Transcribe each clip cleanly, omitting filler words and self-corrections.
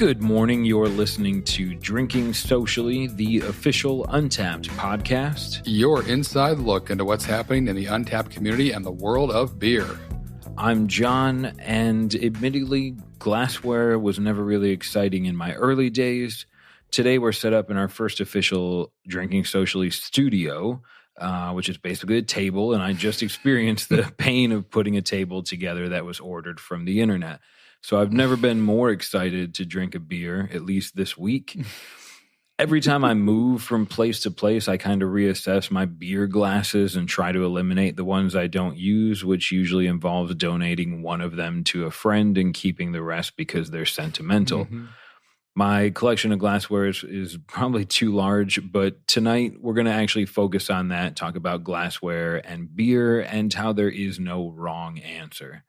Good morning. You're listening to Drinking Socially, the official Untappd podcast. Your inside look into what's happening in the Untappd community and the world of beer. I'm John, and admittedly, Glassware was never really exciting in my early days. Today, we're set up in our first official Drinking Socially studio, which is basically a table, and I just experienced the pain of putting a table together that was ordered from the internet. So I've never been more excited to drink a beer, at least this week. Every time I move from place to place, I kind of reassess my beer glasses and try to eliminate the ones I don't use, which usually involves donating one of them to a friend and keeping the rest because they're sentimental. Mm-hmm. My collection of glassware is probably too large, but tonight we're going to actually focus on that, talk about glassware and beer and how there is no wrong answer.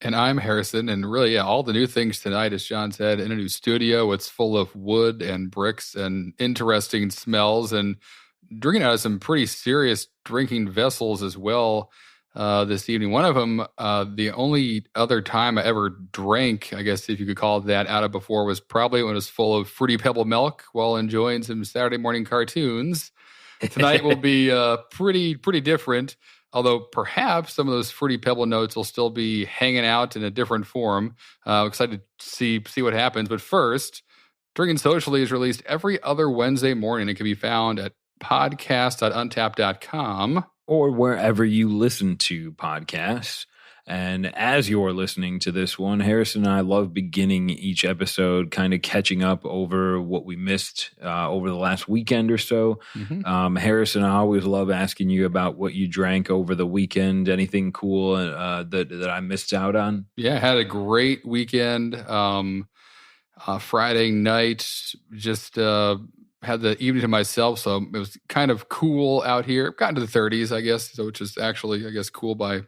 And I'm Harrison, and really, all the new things tonight, as John said, in a new studio. It's full of wood and bricks and interesting smells, and drinking out of some pretty serious drinking vessels as well this evening. One of them, the only other time I ever drank, I guess if you could call it that, out of before was probably when it was full of Fruity Pebble milk while enjoying some Saturday morning cartoons. Tonight will be pretty different. Although perhaps some of those Fruity Pebble notes will still be hanging out in a different form. Excited to see what happens. But first, Drinking Socially is released every other Wednesday morning. It can be found at podcast.untappd.com. Or wherever you listen to podcasts. And as you're listening to this one, Harrison and I love beginning each episode kind of catching up over what we missed over the last weekend or so. Mm-hmm. Harrison, I always love asking you about what you drank over the weekend. Anything cool that I missed out on? Yeah, I had a great weekend. Friday night, just had the evening to myself, so it was kind of cool out here. Got into the 30s, I guess, so which is actually, I guess, cool by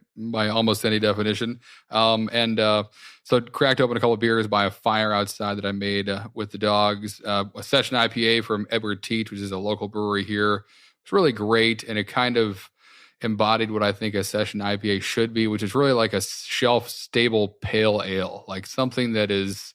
almost any definition. So cracked open a couple of beers by a fire outside that I made with the dogs. A session IPA from Edward Teach, which is a local brewery here. It's really great, and it kind of embodied what I think a session IPA should be, which is really like a shelf-stable pale ale, like something that is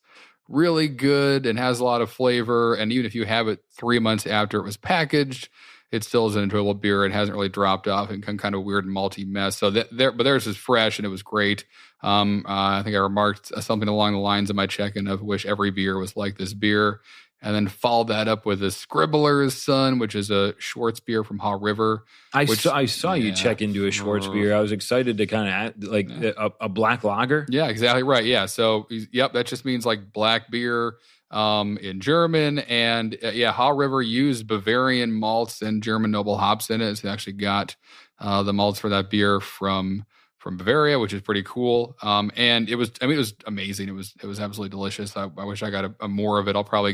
really good and has a lot of flavor. And even if you have it 3 months after it was packaged, it still is an enjoyable beer. It hasn't really dropped off and kind of weird malty mess. So but theirs is fresh and it was great. I think I remarked something along the lines of my check-in of wish every beer was like this beer. And then followed that up with a Scribbler's Son, which is a Schwartz beer from Haw River. I saw you check into a Schwartz beer. I was excited to kind of add a black lager. Yeah, exactly right. Yeah, so that just means like black beer in German. And Haw River used Bavarian malts and German noble hops in it. It's actually got the malts for that beer from Bavaria, which is pretty cool. And it was amazing. It was absolutely delicious. I wish I got a more of it. I'll probably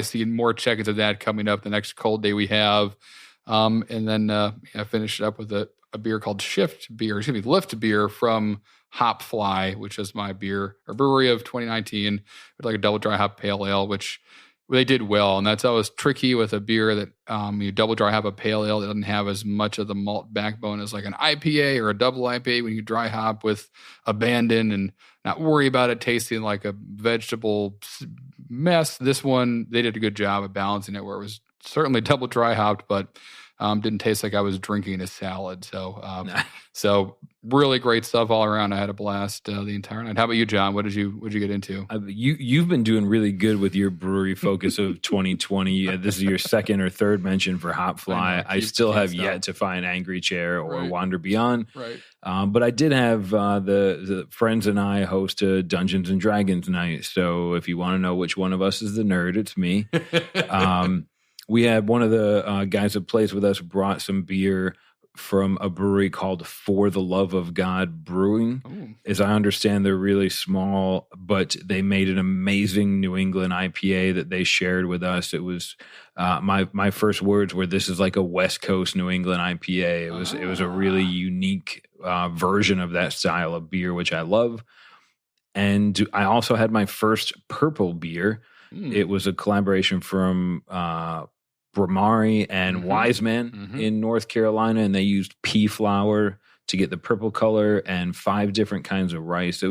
see more check-ins of that coming up the next cold day we have. And then I finished it up with a beer called Lift Beer from Hopfly, which is my brewery of 2019. It's like a double dry hop pale ale, which they did well, and that's always tricky with a beer that you double dry hop a pale ale that doesn't have as much of the malt backbone as like an IPA or a double IPA when you dry hop with abandon and not worry about it tasting like a vegetable mess. This one, they did a good job of balancing it where it was certainly double dry hopped, but didn't taste like I was drinking a salad. So really great stuff all around. I had a blast the entire night. How about you, John? What did you get into? You've been doing really good with your brewery focus of 2020. This is your second or third mention for Hopfly. I still have yet to find Angry Chair or Wander Beyond. Right. But I did have the friends and I host a Dungeons and Dragons night. So if you want to know which one of us is the nerd, it's me. We had one of the guys that plays with us brought some beer from a brewery called For the Love of God Brewing. Ooh. As I understand, they're really small, but they made an amazing New England IPA that they shared with us. It was my first words were, "This is like a West Coast New England IPA." It was a really unique version of that style of beer, which I love. And I also had my first purple beer. It was a collaboration from Bramari and Wiseman in North Carolina, and they used pea flour to get the purple color and 5 different kinds of rice. It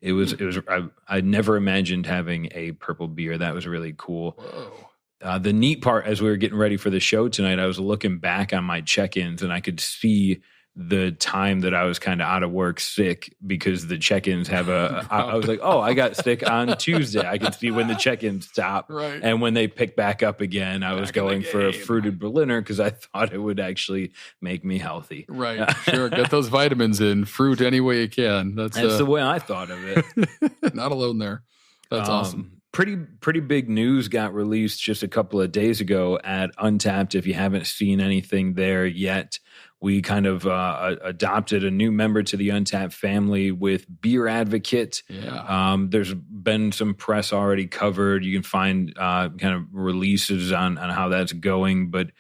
I never imagined having a purple beer. That was really cool. Whoa. The neat part, as we were getting ready for the show tonight, I was looking back on my check-ins and I could see the time that I was kind of out of work sick, because the check-ins have I was like, oh, I got sick on Tuesday. I could see when the check-ins stop. Right. And when they pick back up again, I was going for a fruited Berliner because I thought it would actually make me healthy. Right. Sure. Get those vitamins in. Fruit any way you can. That's the way I thought of it. Not alone there. That's awesome. Pretty big news got released just a couple of days ago at Untappd. If you haven't seen anything there yet, we kind of adopted a new member to the Untappd family with Beer Advocate. Yeah. There's been some press already covered. You can find kind of releases on how that's going. But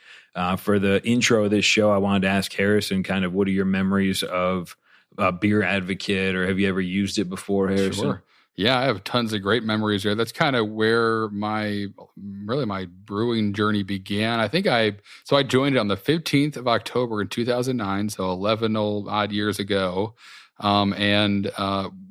for the intro of this show, I wanted to ask Harrison kind of what are your memories of Beer Advocate, or have you ever used it before, Harrison? Sure. Yeah, I have tons of great memories there. That's kind of where my brewing journey began. I think I joined it on the 15th of October in 2009, so 11 odd years ago, and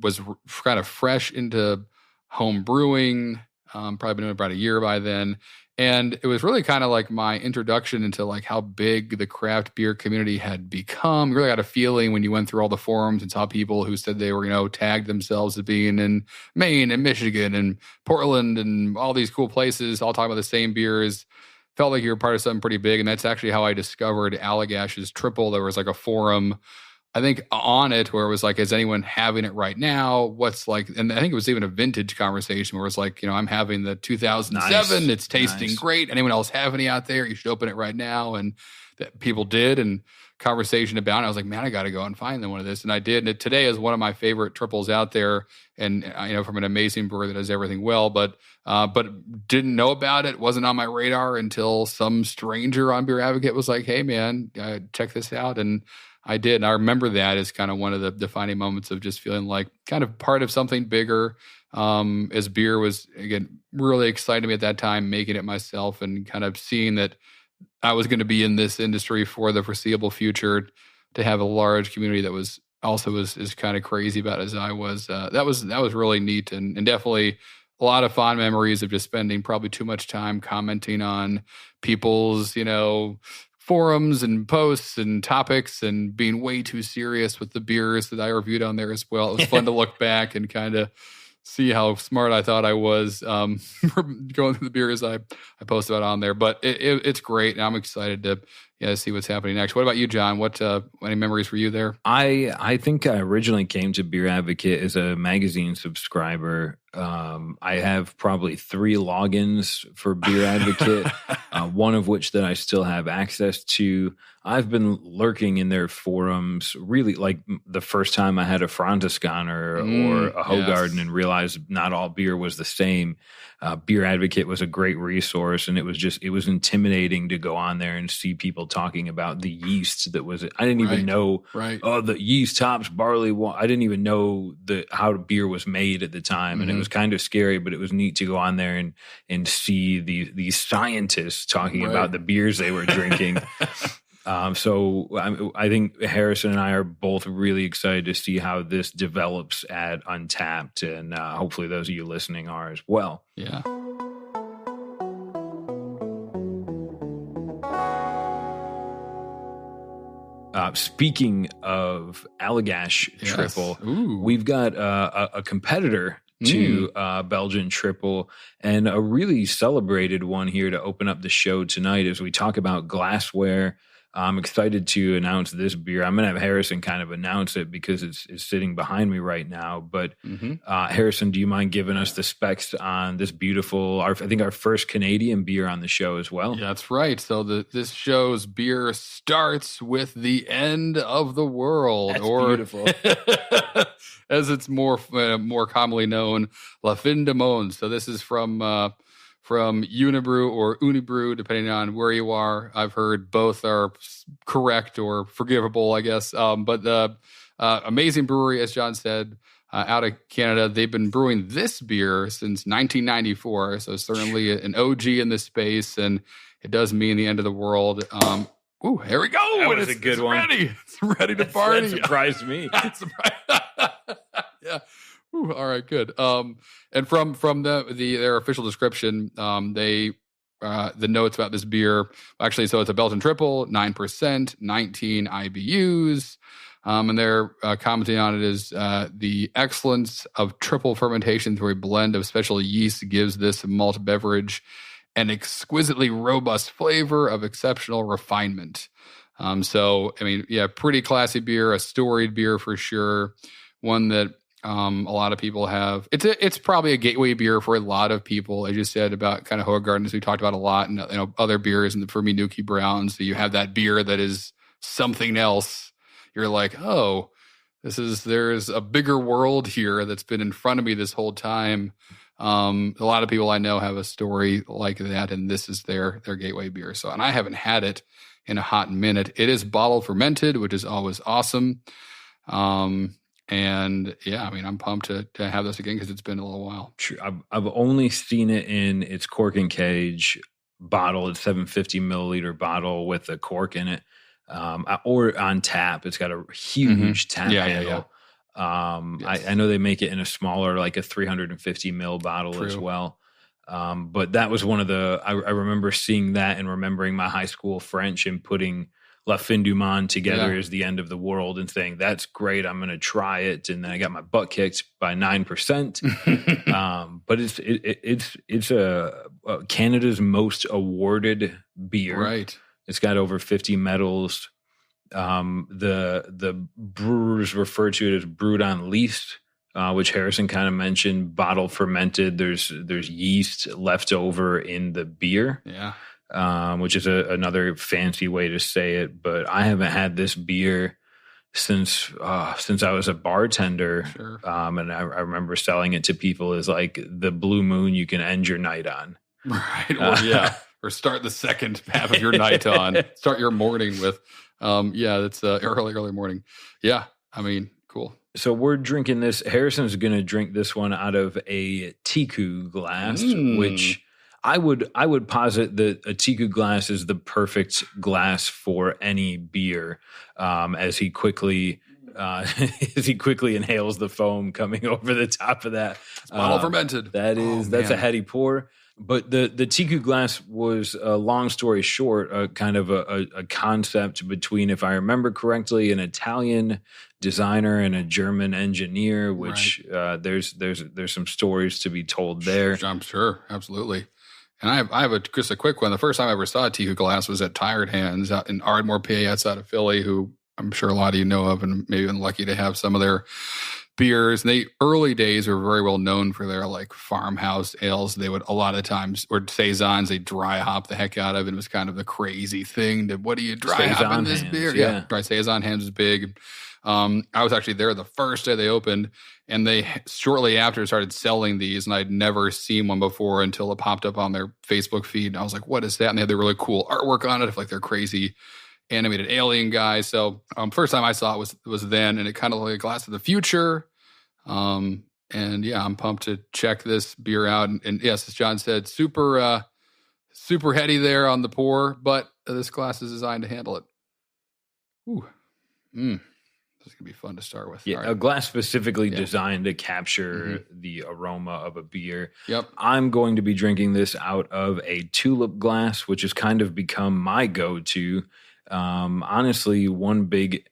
was kind of fresh into home brewing. Probably been doing about a year by then. And it was really kind of like my introduction into like how big the craft beer community had become. You really got a feeling when you went through all the forums and saw people who said they were, tagged themselves as being in Maine and Michigan and Portland and all these cool places, all talking about the same beers. Felt like you were part of something pretty big. And that's actually how I discovered Allagash's Triple. There was like a forum, I think, on it where it was like, is anyone having it right now? What's like, and I think it was even a vintage conversation where it's like, I'm having the 2007. Nice. It's tasting great. Anyone else have any out there? You should open it right now. And that people did, and conversation about it. I was like, man, I got to go and find one of this. And I did. And today is one of my favorite triples out there. And, from an amazing brewer that does everything well, but didn't know about it. Wasn't on my radar until some stranger on Beer Advocate was like, hey man, check this out. And I did. And I remember that as kind of one of the defining moments of just feeling like kind of part of something bigger. As beer was, again, really exciting me at that time, making it myself and kind of seeing that I was going to be in this industry for the foreseeable future, to have a large community that was also as kind of crazy about as I was. That was really neat, and definitely a lot of fond memories of just spending probably too much time commenting on people's, forums and posts and topics, and being way too serious with the beers that I reviewed on there as well. It was fun to look back and kind of see how smart I thought I was going through the beers I posted about on there. But it's great, and I'm excited to see what's happening next. What about you, John? What any memories for you there? I think I originally came to Beer Advocate as a magazine subscriber. I have probably 3 logins for Beer Advocate, one of which that I still have access to. I've been lurking in their forums really like the first time I had a Franziskaner or a Hoegaarden and realized not all beer was the same. Beer Advocate was a great resource, and it was intimidating to go on there and see people talking about the yeast that was. I didn't even know. Right. Oh, the yeast, hops, barley. I didn't even know how beer was made at the time, and it was kind of scary. But it was neat to go on there and see these scientists talking about the beers they were drinking. So I think Harrison and I are both really excited to see how this develops at Untappd, and hopefully those of you listening are as well. Yeah. Speaking of Allagash Triple, we've got a competitor to Belgian Triple, and a really celebrated one here to open up the show tonight as we talk about Glassware. I'm excited to announce this beer. I'm going to have Harrison kind of announce it because it's sitting behind me right now. But Harrison, do you mind giving us the specs on this beautiful, I think our first Canadian beer on the show as well? Yeah, that's right. So this show's beer starts with the end of the world. That's beautiful. As it's more commonly known, La Fin du Monde. So this is from Unibrew or Unibrew, depending on where you are. I've heard both are correct or forgivable, I guess. But the amazing brewery, as John said, out of Canada. They've been brewing this beer since 1994, so certainly an OG in this space, and it does mean the end of the world. Here we go. That was a good one. Ready. It's ready to party. That surprised me. Yeah. Ooh, all right, good. And from their official description, they the notes about this beer actually. So it's a Belgian triple, 9%, 19 IBUs. And their commenting on it is the excellence of triple fermentation through a blend of special yeast gives this malt beverage an exquisitely robust flavor of exceptional refinement. So, I mean, yeah, pretty classy beer, a storied beer for sure. One that a lot of people have. It's probably a gateway beer for a lot of people. As you said about kind of Hoegaarden, as we talked about a lot, and other beers and the Fermi Nuki Browns. So you have that beer that is something else. You're like, oh, there's a bigger world here that's been in front of me this whole time. A lot of people I know have a story like that, and this is their gateway beer. So, and I haven't had it in a hot minute. It is bottle fermented, which is always awesome. And yeah, I mean, I'm pumped to have this again because it's been a little while. I've only seen it in its cork and cage bottle. It's 750 milliliter bottle with a cork in it, or on tap. It's got a huge tap handle. Yes. I know they make it in a smaller, like a 350 ml bottle as well. But that was one of I remember seeing that and remembering my high school French and putting La Fin du Monde together as the end of the world and saying, that's great, I'm going to try it. And then I got my butt kicked by 9%. But it's Canada's most awarded beer. Right. It's got over 50 medals. The brewers refer to it as brewed on least, which Harrison kind of mentioned, bottle fermented. There's yeast left over in the beer. Yeah. Which is another fancy way to say it. But I haven't had this beer since I was a bartender. Sure. And I remember selling it to people as like the blue moon you can end your night on. Right. Well, yeah. Or start the second half of your night on. Start your morning with. That's early morning. Yeah. I mean, cool. So we're drinking this. Harrison's going to drink this one out of a Tiku glass, which I would posit that a Tiku glass is the perfect glass for any beer. As he quickly inhales the foam coming over the top of that. It's bottle fermented. That's a heady pour. But the Tiku glass was, long story short, kind of a concept between, if I remember correctly, an Italian designer and a German engineer, which there's some stories to be told there. I'm sure, absolutely. And I have just a quick one. The first time I ever saw a Tiku glass was at Tired Hands out in Ardmore, PA, outside of Philly, who I'm sure a lot of you know of, and maybe been lucky to have some of their beers. And early days were very well known for their like farmhouse ales. They would a lot of times, or saisons, they dry hop the heck out of it. It was kind of the crazy thing. What do you dry hop in this beer? Yeah, dry saison hands is big. I was actually there the first day they opened, and they shortly after started selling these, and I'd never seen one before until it popped up on their Facebook feed. And I was like, what is that? And they had the really cool artwork on it of like their crazy animated alien guy. So first time I saw it was then, and it kind of like a glass of the future. And yeah, I'm pumped to check this beer out. And yes, as John said, super heady there on the pour, but this glass is designed to handle it. Ooh. This is going to be fun to start with. Yeah, right. A glass specifically designed to capture the aroma of a beer. Yep. I'm going to be drinking this out of a tulip glass, which has kind of become my go-to. Honestly, one big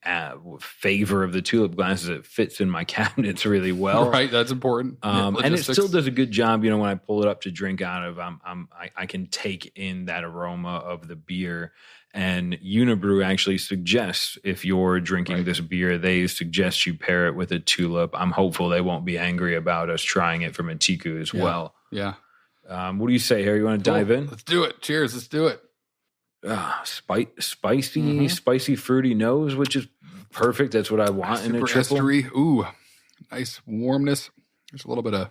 favor of the tulip glass is it fits in my cabinets really well. Right, that's important. And it still does a good job. You know, when I pull it up to drink out of, I can take in that aroma of the beer. And Unibrew actually suggests if you're drinking this beer, they suggest you pair it with a tulip. I'm hopeful they won't be angry about us trying it from a Tiku as well. Yeah. What do you say, Harry? You want to dive in? Let's do it. Cheers. Let's do it. Spicy, fruity nose, which is perfect. That's what I want in a triple. Estery. Ooh, nice warmness. There's a little bit of,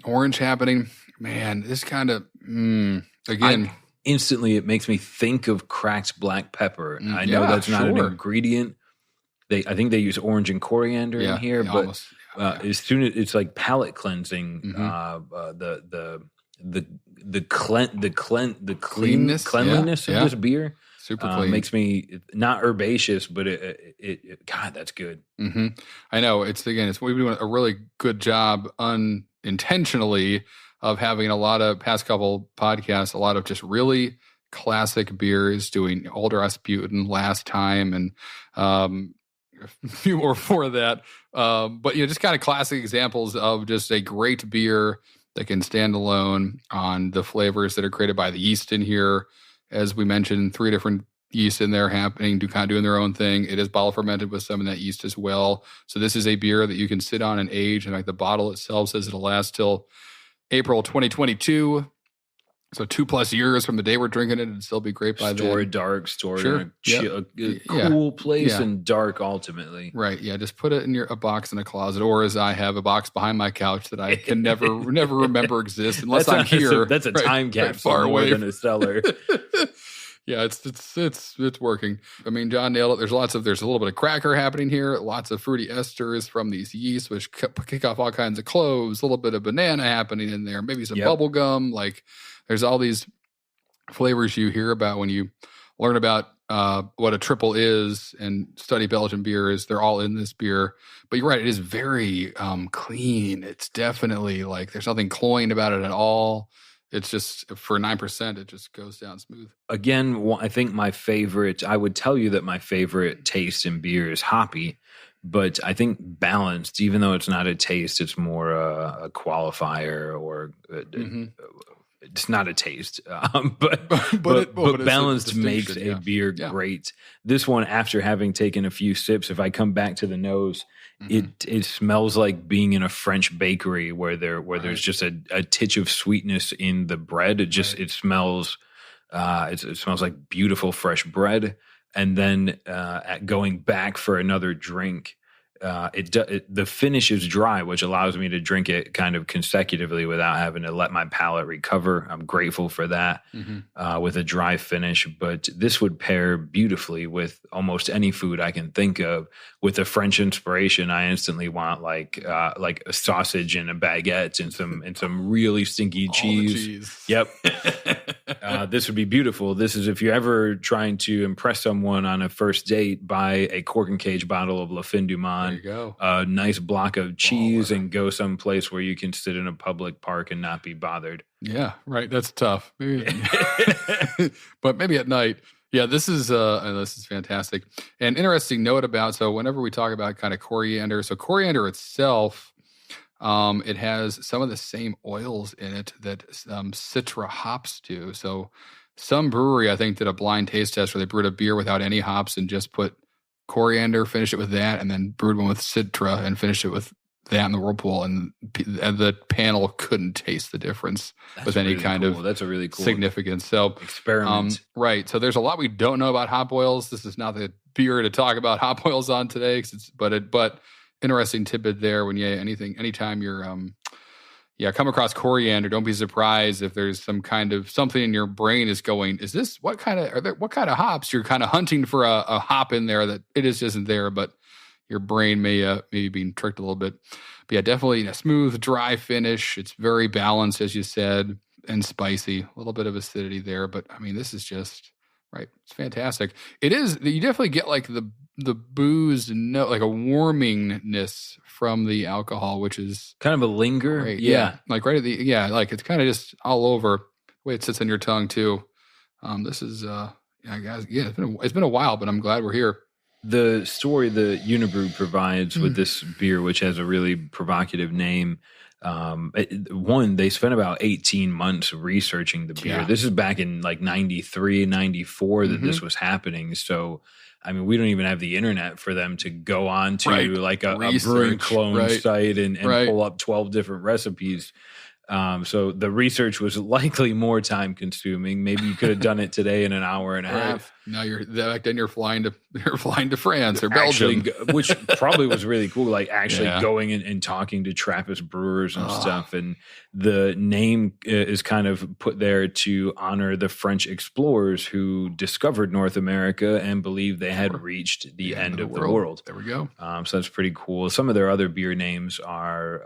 orange happening. Man, this kind of, again. Instantly, it makes me think of cracked black pepper. I know that's not an ingredient. I think they use orange and coriander in here, but as soon as it's like palate cleansing, the cleanliness of this beer. Super clean. Makes me not herbaceous, but God, that's good. Mm-hmm. I know we've been doing a really good job unintentionally of having a lot of past couple podcasts, a lot of just really classic beers, doing Old Rasputin last time, and a few more for that. But just kind of classic examples of just a great beer that can stand alone on the flavors that are created by the yeast in here. As we mentioned, 3 different yeast in there doing their own thing. It is bottle fermented with some of that yeast as well. So this is a beer that you can sit on and age. In fact, the bottle itself says it'll last till April 2022. So 2+ years from the day we're drinking it, it'd still be great by then. Stored in a cool place and dark ultimately. Right. Yeah. Just put it in a box in a closet, or as I have a box behind my couch that I can never remember exists unless I'm here. That's a time capsule far away than a cellar. Yeah, it's working. I mean, John nailed it. There's a little bit of cracker happening here. Lots of fruity esters from these yeasts, which kick off all kinds of cloves. A little bit of banana happening in there. Maybe some bubble gum. Like, there's all these flavors you hear about when you learn about what a triple is and study Belgian beers. They're all in this beer. But you're right, it is very clean. It's definitely like there's nothing cloying about it at all. It's just for 9%, it just goes down smooth. Again, I think I would tell you that my favorite taste in beer is hoppy, but I think balanced, even though it's not a taste, it's more a qualifier or it's not a taste. But balanced makes a beer great. This one, after having taken a few sips, if I come back to the nose, it smells like being in a French bakery where there's just a titch of sweetness in the bread. It smells it smells like beautiful fresh bread. And then going back for another drink, the finish is dry, which allows me to drink it kind of consecutively without having to let my palate recover. I'm grateful for that with a dry finish. But this would pair beautifully with almost any food I can think of. With a French inspiration, I instantly want like a sausage and a baguette and some really stinky cheese. Yep. This would be beautiful. This is if you're ever trying to impress someone on a first date, buy a cork and cage bottle of La Fin du Monde. There you go. A nice block of cheese and go someplace where you can sit in a public park and not be bothered. Yeah, right. That's tough. Maybe, but maybe at night. Yeah, this is fantastic. An interesting note about, so whenever we talk about kind of coriander, so coriander itself, it has some of the same oils in it that Citra hops do. So some brewery, I think, did a blind taste test where they brewed a beer without any hops and just put coriander, finished it with that, and then brewed one with Citra and finished it with that in the whirlpool, and the panel couldn't taste the difference with any kind of that's a really cool significance. So experiment, right? So there's a lot we don't know about hop oils. This is not the beer to talk about hop oils on today, but interesting tidbit there. Anytime you're come across coriander, don't be surprised if there's some kind of something in your brain is going, is this what kind of hops? You're kind of hunting for a hop in there that it just isn't there, but your brain may be being tricked a little bit. But yeah, definitely a smooth, dry finish. It's very balanced, as you said, and spicy. A little bit of acidity there, but I mean, this is just right. It's fantastic. It is. You definitely get like the booze note, like a warmingness from the alcohol, which is kind of a linger. Great. Yeah. Like right at like it's kind of just all over the way it sits on your tongue too. This is guys. Yeah, it's been a while, but I'm glad we're here. The story the Unibrew provides with this beer, which has a really provocative name. They spent about 18 months researching the beer. Yeah. This is back in like 93, 94 that this was happening. So, I mean, we don't even have the internet for them to go on to like a brewing clone site and pull up 12 different recipes. So the research was likely more time consuming. Maybe you could have done it today in an hour and a half. Now you're flying to France or Belgium, which probably was really cool. Like actually going and talking to Trappist brewers and stuff. And the name is kind of put there to honor the French explorers who discovered North America and believed they had reached the end of the world. There we go. So that's pretty cool. Some of their other beer names are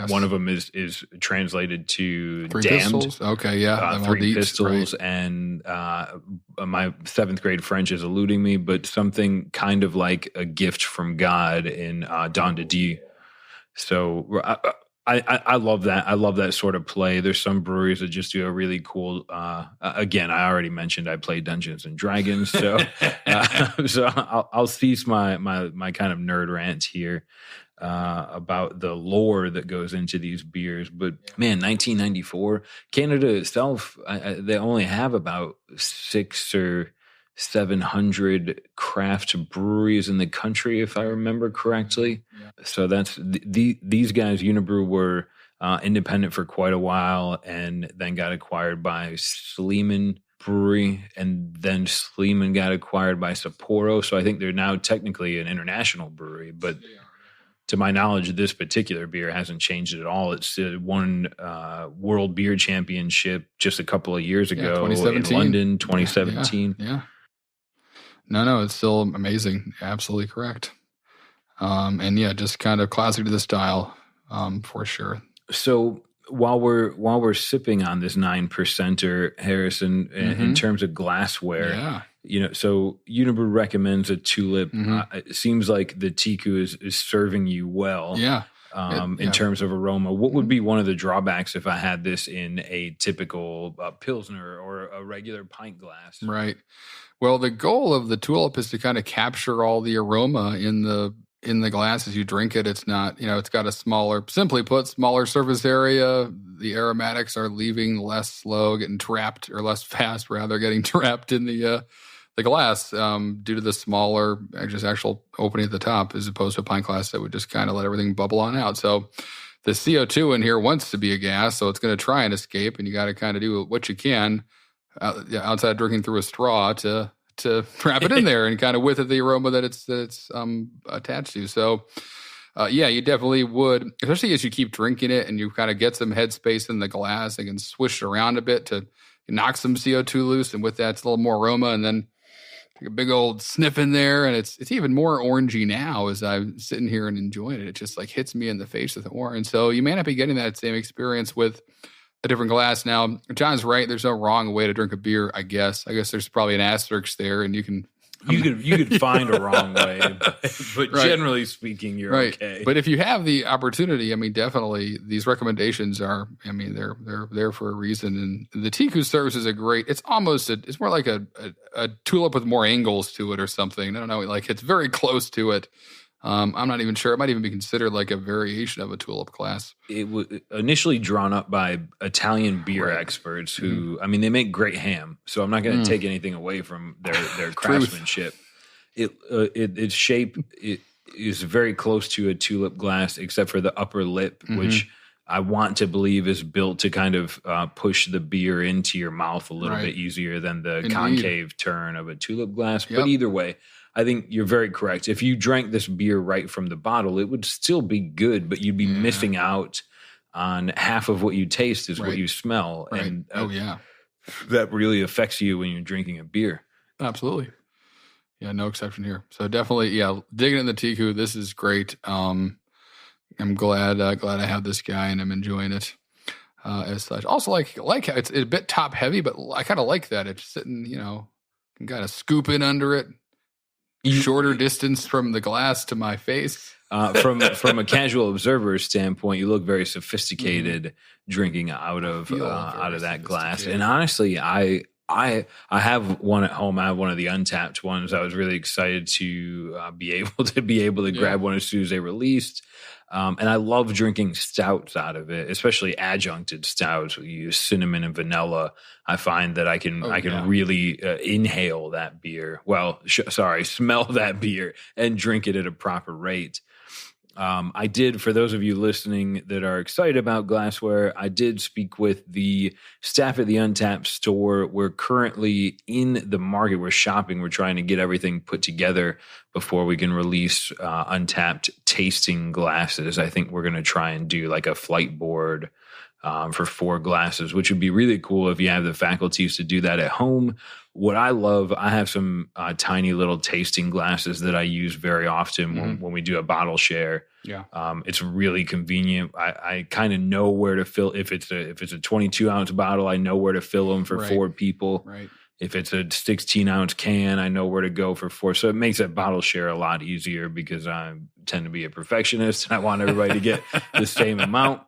one of them is translated translated to Three damned. Pistols. Okay, yeah. Three Pistols, right. And my 7th grade French is eluding me, but something kind of like a gift from God in Don de Dieu. So I love that. I love that sort of play. There's some breweries that just do a really cool. Again, I already mentioned I play Dungeons and Dragons, so so I'll cease my kind of nerd rant here about the lore that goes into these beers. But man, 1994, Canada itself, they only have about 600 or 700 craft breweries in the country, if I remember correctly. Yeah. So that's these guys, Unibrew, were independent for quite a while, and then got acquired by Sleeman Brewery, and then Sleeman got acquired by Sapporo. So I think they're now technically an international brewery, but to my knowledge, this particular beer hasn't changed at all. It's won World Beer Championship just a couple of years ago in London, 2017. Yeah. No, it's still amazing. Absolutely correct. And yeah, just kind of classic to the style, for sure. So while we're sipping on this 9%er, Harrison, in terms of glassware, so Unibrew recommends a tulip. It seems like the Tiku is serving you well. In terms of aroma. What would be one of the drawbacks if I had this in a typical Pilsner or a regular pint glass? Right. Well, the goal of the tulip is to kind of capture all the aroma in the glass as you drink it. It's not, it's got a simply put, smaller surface area. The aromatics are leaving less slow, getting trapped, or less fast, rather, getting trapped in the glass due to the smaller actual opening at the top, as opposed to a pint glass that would just kind of let everything bubble on out. So the CO2 in here wants to be a gas, so it's going to try and escape, and you got to kind of do what you can outside of drinking through a straw to trap it in there and kind of with it the aroma that it's attached to. So you definitely would, especially as you keep drinking it and you kind of get some headspace in the glass and can swish it around a bit to knock some CO2 loose, and with that it's a little more aroma, and then take a big old sniff in there, and it's even more orangey now as I'm sitting here and enjoying it. It just like hits me in the face with orange. So you may not be getting that same experience with a different glass. Now, John's right. There's no wrong way to drink a beer, I guess. There's probably an asterisk there, and you could find a wrong way, but right. Generally speaking, you're right. Okay. But if you have the opportunity, definitely these recommendations are, they're there for a reason. And the Tiku serves as a great. It's more like a tulip with more angles to it or something. I don't know. Like it's very close to it. I'm not even sure. It might even be considered like a variation of a tulip glass. It was initially drawn up by Italian beer experts who, they make great ham. So I'm not going to take anything away from their craftsmanship. Its shape is very close to a tulip glass, except for the upper lip, which I want to believe is built to kind of push the beer into your mouth a little bit easier than the concave turn of a tulip glass. Yep. But either way, I think you're very correct. If you drank this beer right from the bottle, it would still be good, but you'd be missing out on half of what you taste is what you smell. Right. And that really affects you when you're drinking a beer. Absolutely. Yeah, no exception here. So definitely, digging in the Tiku. This is great. I'm glad I have this guy and I'm enjoying it as such. Also, like how it's a bit top heavy, but I kind of like that. It's sitting, kind of scoop in under it. Shorter distance from the glass to my face. From a casual observer standpoint, you look very sophisticated drinking out of that glass. And honestly, I have one at home. I have one of the Untappd ones. I was really excited to be able to grab one as soon as they released. And I love drinking stouts out of it, especially adjuncted stouts. We use cinnamon and vanilla. I find that I can really inhale that beer. Well, smell that beer and drink it at a proper rate. I did, for those of you listening that are excited about glassware, I did speak with the staff at the Untappd store. We're currently in the market. We're shopping. We're trying to get everything put together before we can release Untappd tasting glasses. I think we're going to try and do like a flight board for 4 glasses, which would be really cool if you have the faculties to do that at home. What I love, I have some tiny little tasting glasses that I use very often when we do a bottle share. Yeah. It's really convenient. I kind of know where to fill. If it's a 22-ounce bottle, I know where to fill them for 4 people. Right. If it's a 16-ounce can, I know where to go for 4. So it makes that bottle share a lot easier because I tend to be a perfectionist and I want everybody to get the same amount.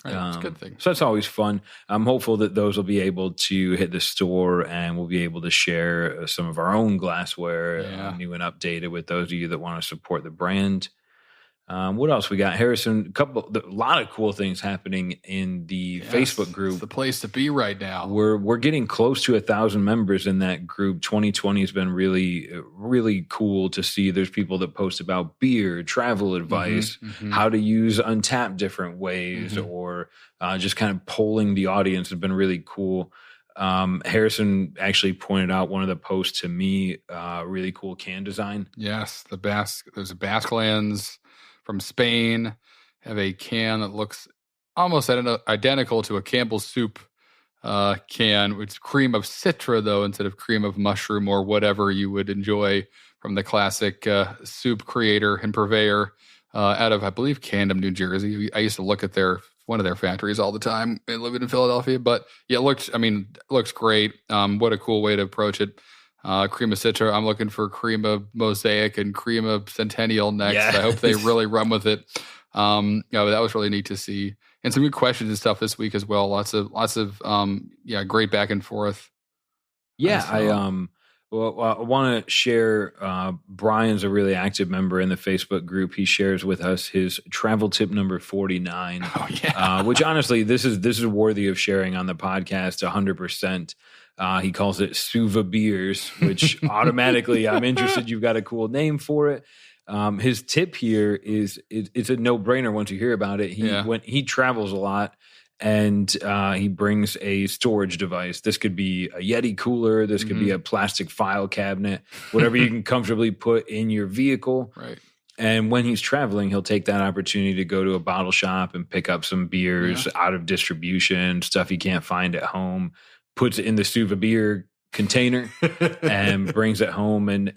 Right, that's a good thing. So that's always fun. I'm hopeful that those will be able to hit the store and we'll be able to share some of our own glassware, new and updated, with those of you that want to support the brand. What else we got, Harrison? A lot of cool things happening in the Facebook group. It's the place to be right now. We're getting close to 1,000 members in that group. 2020 has been really, really cool to see. There's people that post about beer, travel advice, how to use Untappd different ways, or just kind of polling the audience has been really cool. Harrison actually pointed out one of the posts to me, really cool can design. Yes, there's a Basque Lands from Spain, have a can that looks almost identical to a Campbell's soup can. It's cream of citra, though, instead of cream of mushroom or whatever you would enjoy from the classic soup creator and purveyor out of, I believe, Camden, New Jersey. I used to look at one of their factories all the time and living in Philadelphia. But yeah, it looks great. What a cool way to approach it. Cream of citra. I'm looking for cream of mosaic and cream of centennial next. Yes. I hope they really run with it. That was really neat to see, and some good questions and stuff this week as well. Lots of great back and forth. Yeah, I want to share. Brian's a really active member in the Facebook group. He shares with us his travel tip number 49. Oh yeah, which honestly, this is worthy of sharing on the podcast 100%. He calls it Suva Beers, which automatically I'm interested. You've got a cool name for it. His tip here is it's a no-brainer once you hear about it. He travels a lot and he brings a storage device. This could be a Yeti cooler. This could be a plastic file cabinet, whatever you can comfortably put in your vehicle. Right. And when he's traveling, he'll take that opportunity to go to a bottle shop and pick up some beers out of distribution, stuff he can't find at home. Puts it in the Suva beer container and brings it home. And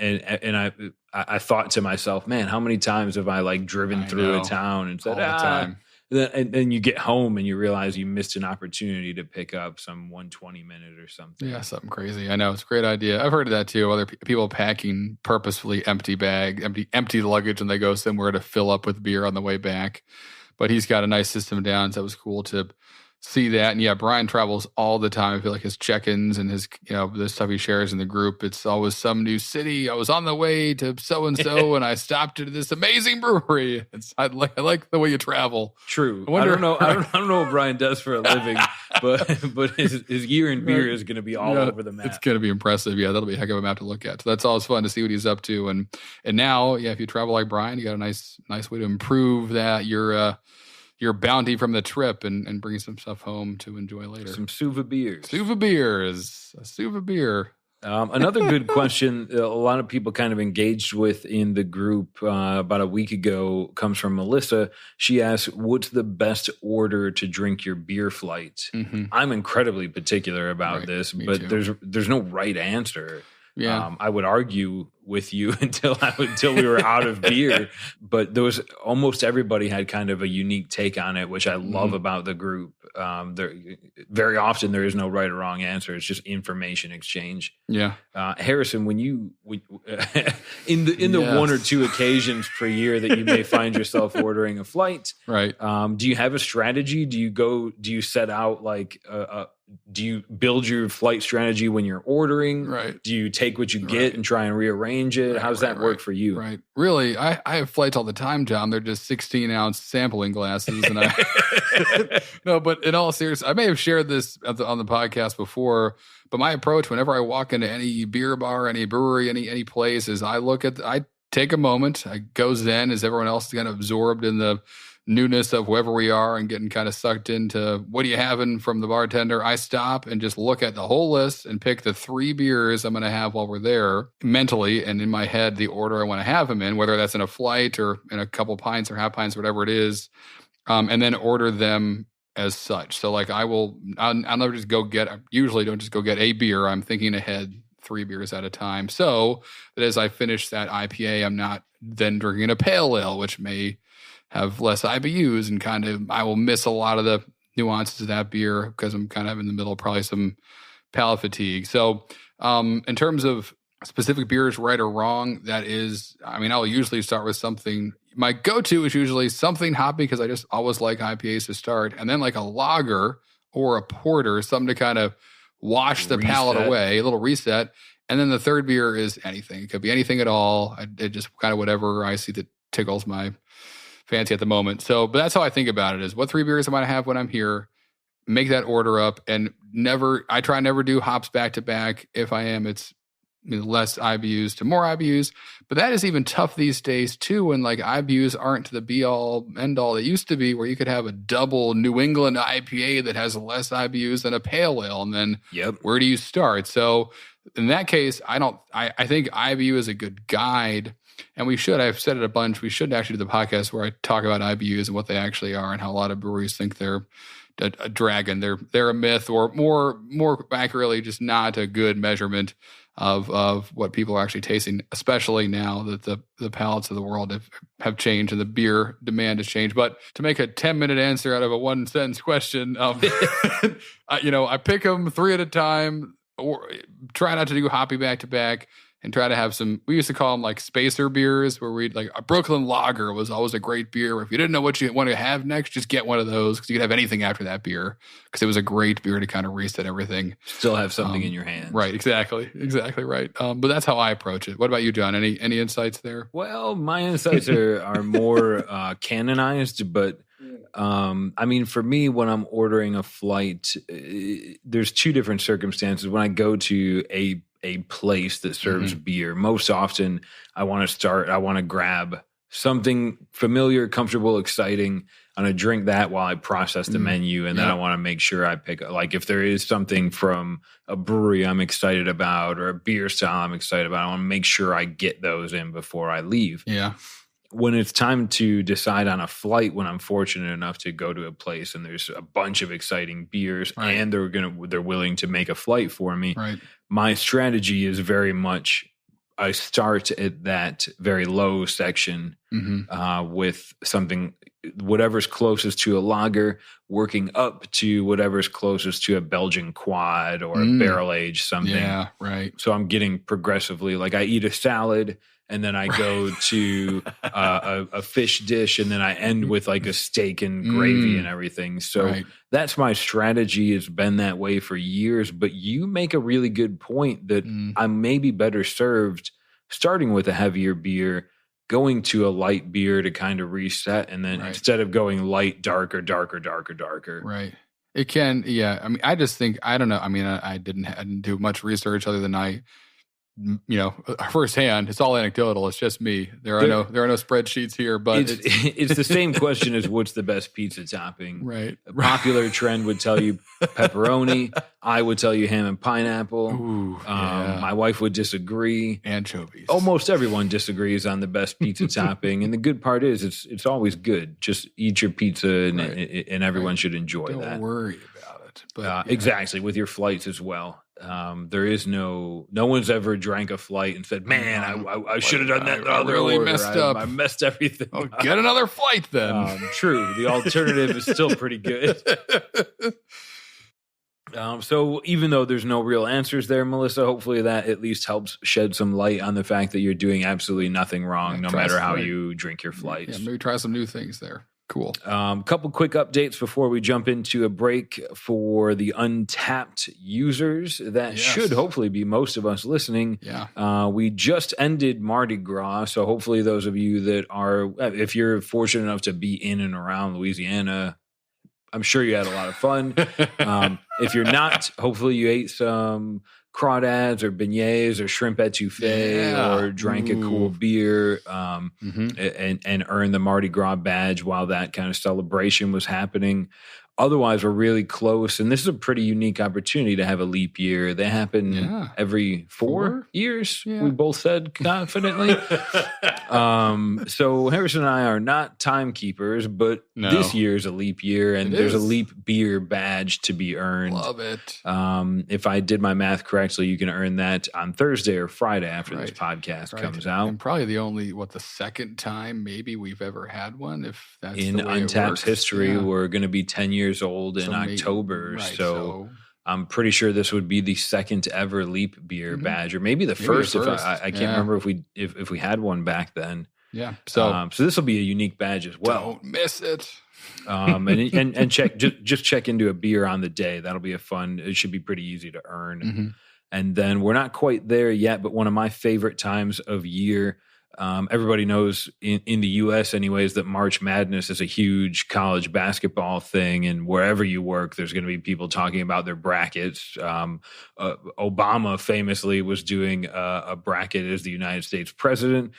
I thought to myself, man, how many times have I driven through a town and said, all the time. And then you get home and you realize you missed an opportunity to pick up some 120-minute or something. Yeah, something crazy. I know, it's a great idea. I've heard of that too. Other people packing purposefully empty luggage, and they go somewhere to fill up with beer on the way back. But he's got a nice system down, so it was cool to see that. And yeah, Brian travels all the time. I feel like his check-ins and his, the stuff he shares in the group, it's always some new city. I was on the way to so-and-so and I stopped at this amazing brewery. I like the way you travel. True. I don't know what Brian does for a living, but his year in beer is going to be all over the map. It's going to be impressive. Yeah, that'll be a heck of a map to look at. So that's always fun to see what he's up to. And now, if you travel like Brian, you got a nice way to improve that your bounty from the trip and bring some stuff home to enjoy later. Some Suva beers. A Suva beer. Another good question a lot of people kind of engaged with in the group about a week ago comes from Melissa. She asks, what's the best order to drink your beer flight? I'm incredibly particular about this, but there's no right answer. Yeah. I would argue with you until we were out of beer, but almost everybody had kind of a unique take on it, which I love about the group. Very often there is no right or wrong answer. It's just information exchange. Yeah. Harrison, when in the one or two occasions per year that you may find yourself ordering a flight, right? Do you have a strategy? Do you set out do you build your flight strategy when you're ordering? Right. Do you take what you get and try and rearrange it? How does that work for you? Right. Really, I have flights all the time, John. They're just 16-ounce sampling glasses. And no, but in all seriousness, I may have shared this on the podcast before, but my approach whenever I walk into any beer bar, any brewery, any place is I take a moment. I go zen as everyone else is kind of absorbed in the newness of whoever we are and getting kind of sucked into what are you having from the bartender. I stop and just look at the whole list and pick the 3 beers I'm going to have while we're there mentally and in my head, the order I want to have them in, whether that's in a flight or in a couple pints or half pints, whatever it is. And then order them as such. So like I'll never just go get, I usually don't just go get a beer. I'm thinking ahead 3 beers at a time. So that as I finish that IPA, I'm not then drinking a pale ale, which may have less IBUs, and kind of, I will miss a lot of the nuances of that beer because I'm kind of in the middle of probably some palate fatigue. So in terms of specific beers, right or wrong, that is, I mean, I'll usually start with something. My go-to is usually something hoppy because I just always like IPAs to start, and then like a lager or a porter, something to kind of wash the palate away, a little reset. And then the third beer is anything. It could be anything at all. It just kind of whatever I see that tickles my fancy at the moment. So, but that's how I think about it: is what 3 beers am I to have when I'm here? Make that order up, and I try never do hops back to back. If I am, it's less IBUs to more IBUs. But that is even tough these days too, when like IBUs aren't to the be all end all. It used to be where you could have a double New England IPA that has less IBUs than a pale ale, and then where do you start? So in that case, I think IBU is a good guide. And I've said it a bunch, we should actually do the podcast where I talk about IBUs and what they actually are, and how a lot of breweries think they're a dragon. They're a myth, or more accurately, just not a good measurement of what people are actually tasting, especially now that the palates of the world have changed and the beer demand has changed. But to make a 10-minute answer out of a 1-sentence question, I pick them 3 at a time, or try not to do hoppy back to back, and try to have some, we used to call them like spacer beers, where we'd like, a Brooklyn Lager was always a great beer where if you didn't know what you want to have next, just get one of those, because you could have anything after that beer, because it was a great beer to kind of reset everything. Still have something in your hands. Right, exactly right. But that's how I approach it. What about you, John? Any insights there? Well, my insights are more canonized, but I mean, for me, when I'm ordering a flight, there's 2 different circumstances. When I go to a place that serves beer, most often I want to grab something familiar, comfortable, exciting. I'm going to drink that while I process the menu. And then I want to make sure I pick, like, if there is something from a brewery I'm excited about, or a beer style I'm excited about, I want to make sure I get those in before I leave. Yeah. When it's time to decide on a flight, when I'm fortunate enough to go to a place and there's a bunch of exciting beers, and they're willing to make a flight for me, my strategy is very much, I start at that very low section with something, whatever's closest to a lager, working up to whatever's closest to a Belgian quad or a barrel aged something. Yeah, right. So I'm getting progressively, like, I eat a salad, and then I go to a fish dish, and then I end with like a steak and gravy and everything. So that's my strategy. It's been that way for years. But you make a really good point that I may be better served starting with a heavier beer, going to a light beer to kind of reset, and then instead of going light, darker. Right. It can, yeah. I mean, I just think, I don't know. I mean, I didn't do much research other than firsthand. It's all anecdotal. It's just me. There are no spreadsheets here, but it's the same question as what's the best pizza topping. Right. A popular trend would tell you pepperoni. I would tell you ham and pineapple. Ooh, my wife would disagree. Anchovies. Almost everyone disagrees on the best pizza topping, and the good part is it's always good. Just eat your pizza, and everyone should enjoy that. Don't worry about it. But exactly, with your flights as well. There is no one's ever drank a flight and said, "Man, I should have done that." I really messed up. I messed everything. Oh, get another flight then. True. The alternative is still pretty good. So even though there's no real answers there, Melissa, hopefully that at least helps shed some light on the fact that you're doing absolutely nothing wrong, no matter how you drink your flights. Yeah, maybe try some new things there. Cool. Couple quick updates before we jump into a break for the Untappd users. That should hopefully be most of us listening. Yeah. We just ended Mardi Gras, so hopefully those of you that are, if you're fortunate enough to be in and around Louisiana, I'm sure you had a lot of fun. If you're not, hopefully you ate some crawdads or beignets or shrimp etouffee or drank a cool beer and earned the Mardi Gras badge while that kind of celebration was happening. Otherwise, we're really close. And this is a pretty unique opportunity to have a leap year. They happen every 4 years, we both said confidently. So Harrison and I are not timekeepers, but this year is a leap year, and there's a leap beer badge to be earned. Love it. If I did my math correctly, you can earn that on Thursday or Friday after this podcast comes out. And probably the second time maybe we've ever had one, if that's in the way Untappd's history. We're going to be 10 years old in October. So I'm pretty sure this would be the second ever leap beer badge, or maybe the first. If I can't remember if we had one back then. Yeah. So this will be a unique badge as well. Don't miss it. And just check into a beer on the day. That'll be it should be pretty easy to earn. Mm-hmm. And then we're not quite there yet, but one of my favorite times of year. Everybody knows in the U.S. anyways that March Madness is a huge college basketball thing, and wherever you work, there's going to be people talking about their brackets. Obama famously was doing a bracket as the United States president.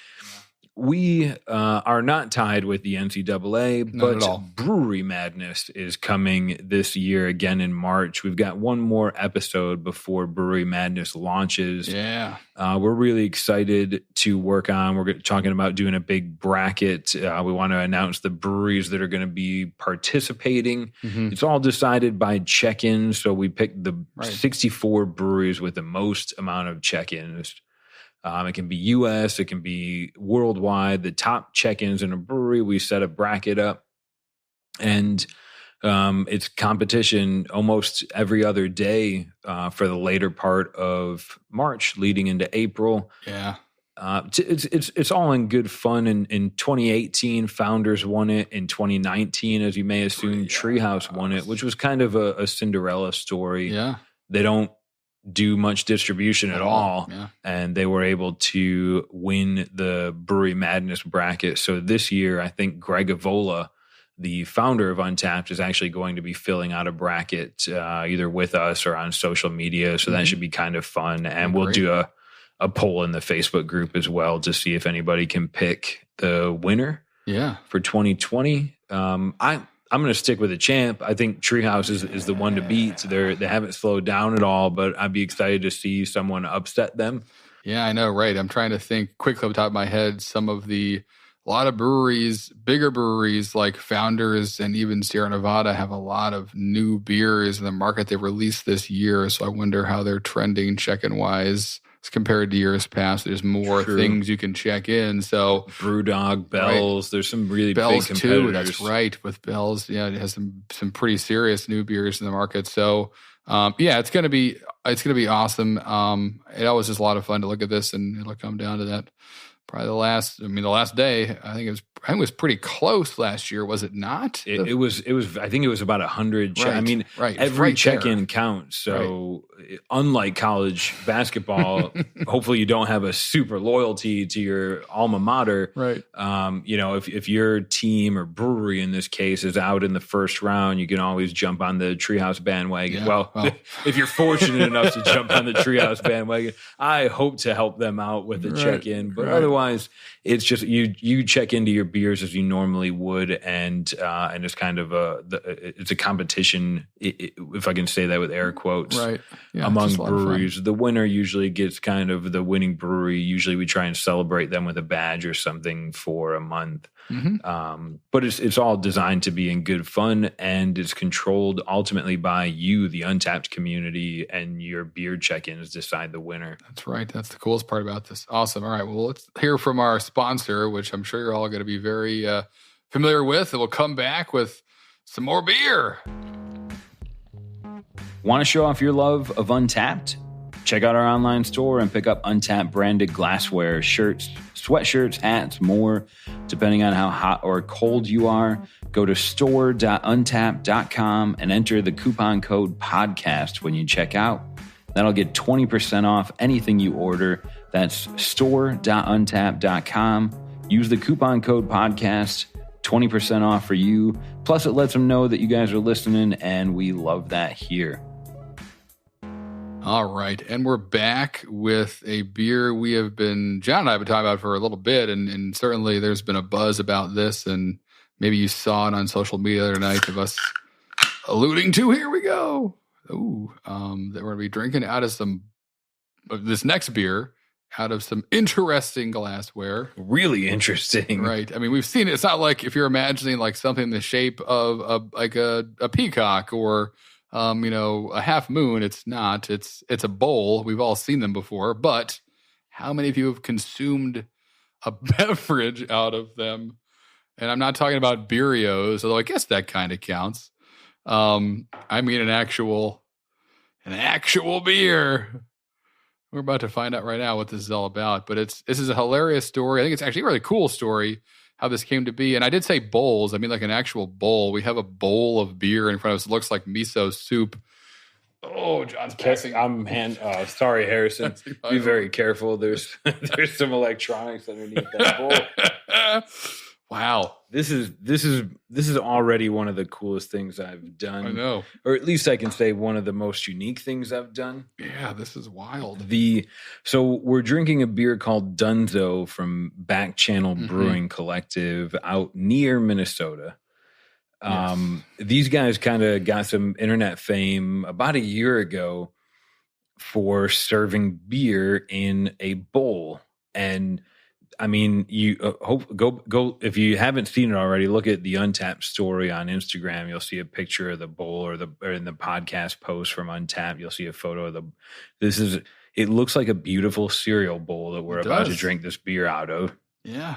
We are not tied with the NCAA, but Brewery Madness is coming this year again in March. We've got one more episode before Brewery Madness launches. Yeah. We're really excited to work on. We're talking about doing a big bracket. We want to announce the breweries that are going to be participating. Mm-hmm. It's all decided by check-ins. So we picked the 64 breweries with the most amount of check-ins. It can be U.S., it can be worldwide. The top check-ins in a brewery, we set a bracket up, and it's competition almost every other day for the later part of March, leading into April. Yeah, it's all in good fun. In 2018, Founders won it. In 2019, as you may assume, Treehouse won it, which was kind of a Cinderella story. Yeah, they don't do much distribution at all. And they were able to win the Brewery Madness bracket. So this year, I think Greg Avola, the founder of Untappd, is actually going to be filling out a bracket either with us or on social media. So that should be kind of fun. And we'll do a poll in the Facebook group as well to see if anybody can pick the winner for 2020. I'm going to stick with the champ. I think Treehouse is the one to beat. They haven't slowed down at all, but I'd be excited to see someone upset them. Yeah, I know, right? I'm trying to think quickly off the top of my head. A lot of breweries, bigger breweries like Founders and even Sierra Nevada have a lot of new beers in the market they released this year. So I wonder how they're trending check-in wise compared to years past. There's more things you can check in. So Brewdog, Bell's, there's some really Bell's big competitors. Too, that's right. With Bell's, it has some pretty serious new beers in the market. So it's gonna be awesome. It always just a lot of fun to look at this, and it'll come down to that. Probably the last day. I think it was pretty close last year, was it not? It was. I think it was about 100. Every check-in counts. So unlike college basketball, hopefully you don't have a super loyalty to your alma mater. Right. If your team or brewery in this case is out in the first round, you can always jump on the Treehouse bandwagon. Yeah, if you're fortunate enough to jump on the Treehouse bandwagon, I hope to help them out with the check-in. But otherwise, it's just you check into your beers as you normally would, and it's kind of it's a competition, if I can say that with air quotes, among breweries. The winner usually gets kind of the winning brewery. Usually we try and celebrate them with a badge or something for a month. Mm-hmm. But it's all designed to be in good fun, and it's controlled ultimately by you, the Untappd community, and your beer check-ins decide the winner. That's right. That's the coolest part about this. Awesome. All right. Well, let's hear from our sponsor, which I'm sure you're all going to be very familiar with, and we'll come back with some more beer. Want to show off your love of Untappd? Check out our online store and pick up Untappd branded glassware, shirts, sweatshirts, hats, more. Depending on how hot or cold you are, go to store.untappd.com and enter the coupon code podcast when you check out. That'll get 20% off anything you order. That's store.untappd.com. Use the coupon code podcast, 20% off for you. Plus, it lets them know that you guys are listening, and we love that here. All right. And we're back with a beer John and I have been talking about for a little bit, and certainly there's been a buzz about this, and maybe you saw it on social media the other night of us alluding to, here we go. Ooh, that we're gonna be drinking out of this next beer out of some interesting glassware. Really interesting. Right. I mean, we've seen it. It's not like if you're imagining like something in the shape of a peacock or, a half moon. It's not. It's a bowl. We've all seen them before. But how many of you have consumed a beverage out of them? And I'm not talking about Beerios, although I guess that kind of counts. I mean an actual beer. We're about to find out right now what this is all about, but this is a hilarious story. I think it's actually a really cool story how this came to be. And I did say bowls. I mean like an actual bowl. We have a bowl of beer in front of us. It looks like miso soup. Oh, John's passing. Sorry, Harrison. Be very careful. There's some electronics underneath that bowl. Wow. This is already one of the coolest things I've done. I know. Or at least I can say one of the most unique things I've done. Yeah, this is wild. So we're drinking a beer called Dunzo from Back Channel Brewing Collective out near Minnesota. Yes. These guys kind of got some internet fame about a year ago for serving beer in a bowl. And I mean, you go if you haven't seen it already, look at the Untappd story on Instagram. You'll see a picture of the bowl, or in the podcast post from Untappd, you'll see a photo of it looks like a beautiful cereal bowl that we're about to drink this beer out of. Yeah.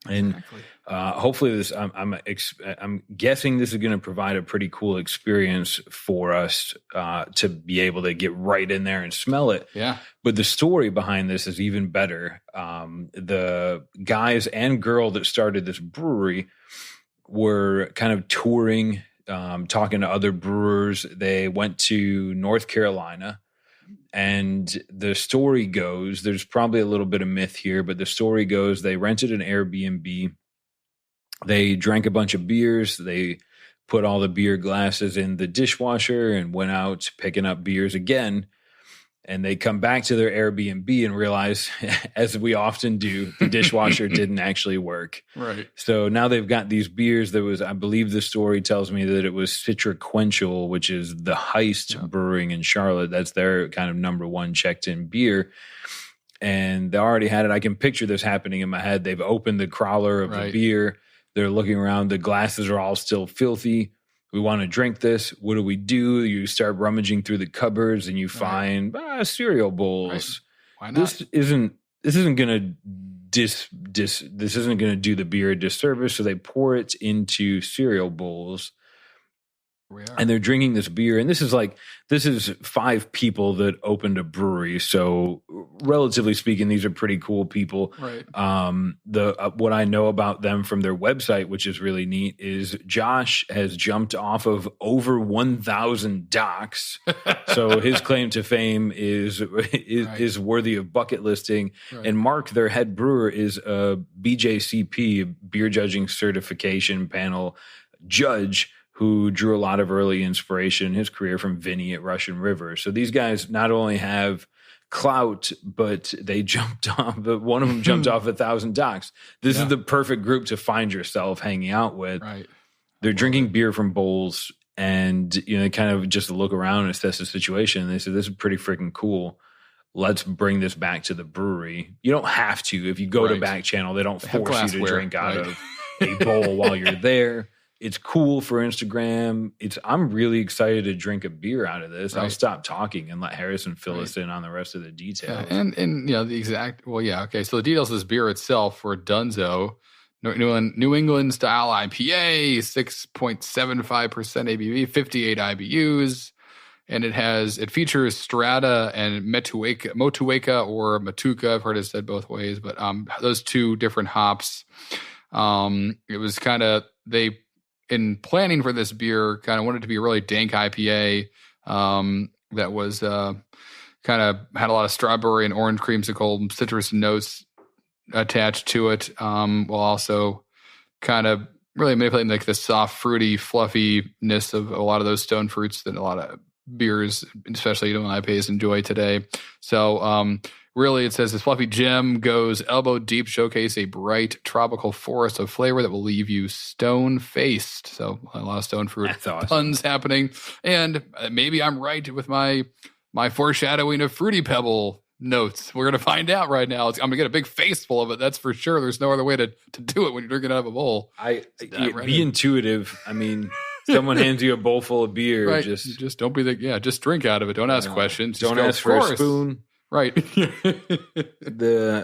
And exactly. Hopefully I'm guessing this is going to provide a pretty cool experience for us to be able to get right in there and smell it. Yeah. But the story behind this is even better. The guys and girl that started this brewery were kind of touring, talking to other brewers. They went to North Carolina. And the story goes, there's probably a little bit of myth here, but the story goes they rented an Airbnb. They drank a bunch of beers. They put all the beer glasses in the dishwasher and went out picking up beers again. And they come back to their Airbnb and realize, as we often do, the dishwasher didn't actually work. Right. So now they've got these beers. I believe the story tells me that it was Citriquential, which is the Heist Brewing in Charlotte. That's their kind of number one checked in beer. And they already had it. I can picture this happening in my head. They've opened the crowler of the beer. They're looking around. The glasses are all still filthy. We want to drink this. What do? You start rummaging through the cupboards and you find cereal bowls. Right. Why not? This isn't going to do the beer a disservice. So they pour it into cereal bowls. And they're drinking this beer. And this is 5 people that opened a brewery. So relatively speaking, these are pretty cool people. Right. What I know about them from their website, which is really neat, is Josh has jumped off of over 1,000 docks. So his claim to fame is worthy of bucket listing. Right. And Mark, their head brewer, is a BJCP, beer judging certification panel judge, who drew a lot of early inspiration in his career from Vinny at Russian River. So these guys not only have clout, but they jumped off. One of them jumped off 1,000 docks. This is the perfect group to find yourself hanging out with. Right. They're drinking beer from bowls, and they kind of just look around and assess the situation. And they say, "This is pretty freaking cool. Let's bring this back to the brewery." You don't have to. If you go to Back Channel, they don't force you to drink out of a bowl while you're there. It's cool for Instagram. I'm really excited to drink a beer out of this. Right. I'll stop talking and let Harrison fill us in on the rest of the details. Yeah, and the exact. Well, yeah, okay. So the details of this beer itself for Dunzo, New England style IPA, 6.75% ABV, 58 IBUs, and it features Strata and Motueka or Matuka. I've heard it said both ways, but those 2 different hops. It was kind of in planning for this beer, kind of wanted it to be a really dank IPA that was kind of had a lot of strawberry and orange creamsicle citrus notes attached to it, while also kind of really manipulating like the soft, fruity fluffiness of a lot of those stone fruits that a lot of beers, especially IPAs, enjoy today. So really, it says this fluffy gem goes elbow deep, showcase a bright tropical forest of flavor that will leave you stone-faced. So a lot of stone fruit puns happening. And maybe I'm right with my foreshadowing of Fruity Pebble notes. We're going to find out right now. I'm going to get a big face full of it. That's for sure. There's no other way to do it when you're drinking out of a bowl. Be intuitive. I mean, someone hands you a bowl full of beer. Right. Just don't be just drink out of it. Don't ask questions. Don't ask for a spoon. Right.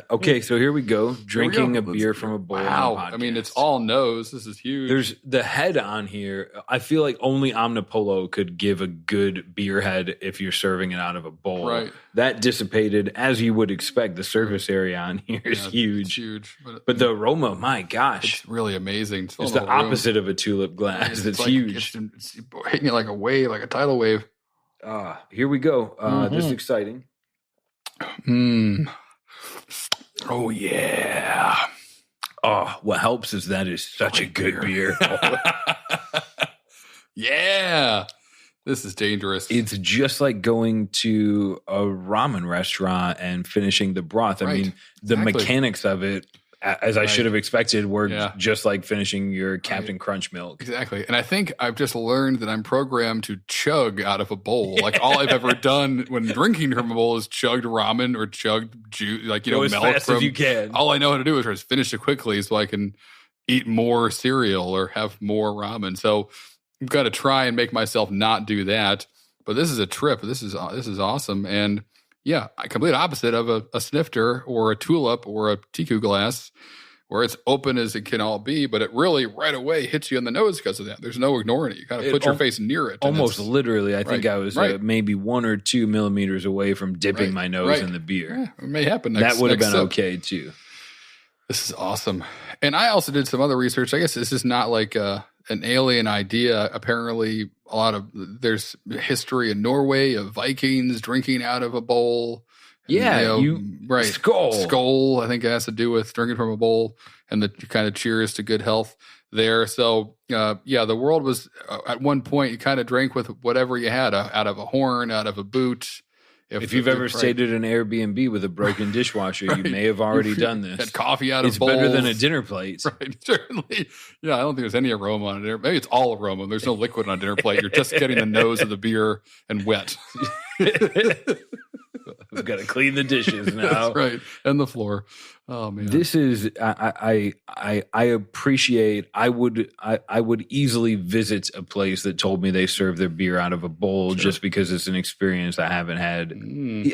Okay, so here we go. Drinking a beer from a bowl. Wow. I mean, it's all nose. This is huge. There's the head on here. I feel like only Omnipolo could give a good beer head if you're serving it out of a bowl. Right. That dissipated, as you would expect. The surface area on here is huge. It's huge. But the aroma, my gosh. It's really amazing. It's the opposite of a tulip glass. It's huge. It's hitting it like a wave, like a tidal wave. Here we go. This is exciting. Oh yeah. Oh, what helps is that is such a good beer. Yeah. This is dangerous. It's just like going to a ramen restaurant and finishing the broth. I mean, the mechanics of it, as I should have expected, were just like finishing your Captain Crunch milk. Exactly. And I think I've just learned that I'm programmed to chug out of a bowl. Like all I've ever done when drinking from a bowl is chugged ramen or chugged juice, like, as milk. Fast as you can. All I know how to do is just finish it quickly so I can eat more cereal or have more ramen. So I've got to try and make myself not do that. But this is a trip. This is awesome. And yeah, complete opposite of a snifter or a tulip or a Tiku glass, where it's open as it can all be, but it really right away hits you in the nose because of that. There's no ignoring it. You got to put your face near it. Almost literally. I think I was maybe 1 or 2 millimeters away from dipping my nose in the beer. Yeah, it may happen that would have been okay too. This is awesome. And I also did some other research. I guess this is not like an alien idea. Apparently, there's history in Norway of Vikings drinking out of a bowl. Yeah, Skull. I think it has to do with drinking from a bowl and the kind of cheers to good health there. So, the world was at one point you kind of drank with whatever you had, out of a horn, out of a boot. If you've ever stayed at an Airbnb with a broken dishwasher, you may have already done this. Had coffee out of It's bowls. better than a dinner plate. Right, certainly. Yeah, I don't think there's any aroma on it. Maybe it's all aroma. There's no liquid on a dinner plate. You're just getting the nose of the beer and wet. We've got to clean the dishes now. That's right, and the floor. Oh man, this is I appreciate. I would easily visit a place that told me they serve their beer out of a bowl just because it's an experience I haven't had.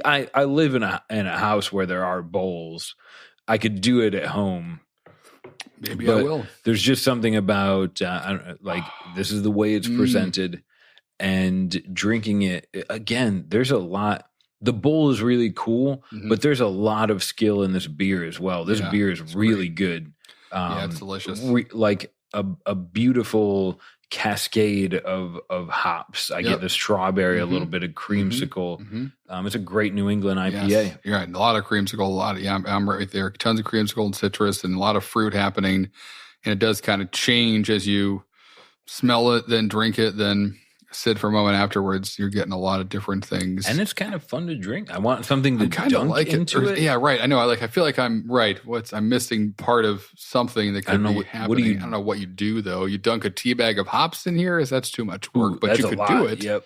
I live in a house where there are bowls. I could do it at home. Maybe I will. There's just something about this is the way it's presented, and drinking it again. There's a lot. The bowl is really cool, but there's a lot of skill in this beer as well. This beer is really good. It's delicious. Like a beautiful cascade of hops. I get the strawberry, a little bit of creamsicle. It's a great New England IPA. Yes. You're right. A lot of creamsicle, I'm right there. Tons of creamsicle and citrus and a lot of fruit happening. And it does kind of change as you smell it, then drink it, then sit for a moment afterwards. You're getting a lot of different things, and it's kind of fun to drink. I want something to dunk into it. Yeah, right. I know. I feel like I'm right. I'm missing part of something that could be happening. I don't know what you do though. You dunk a tea bag of hops in here. That's too much work, but you could do it. Yep,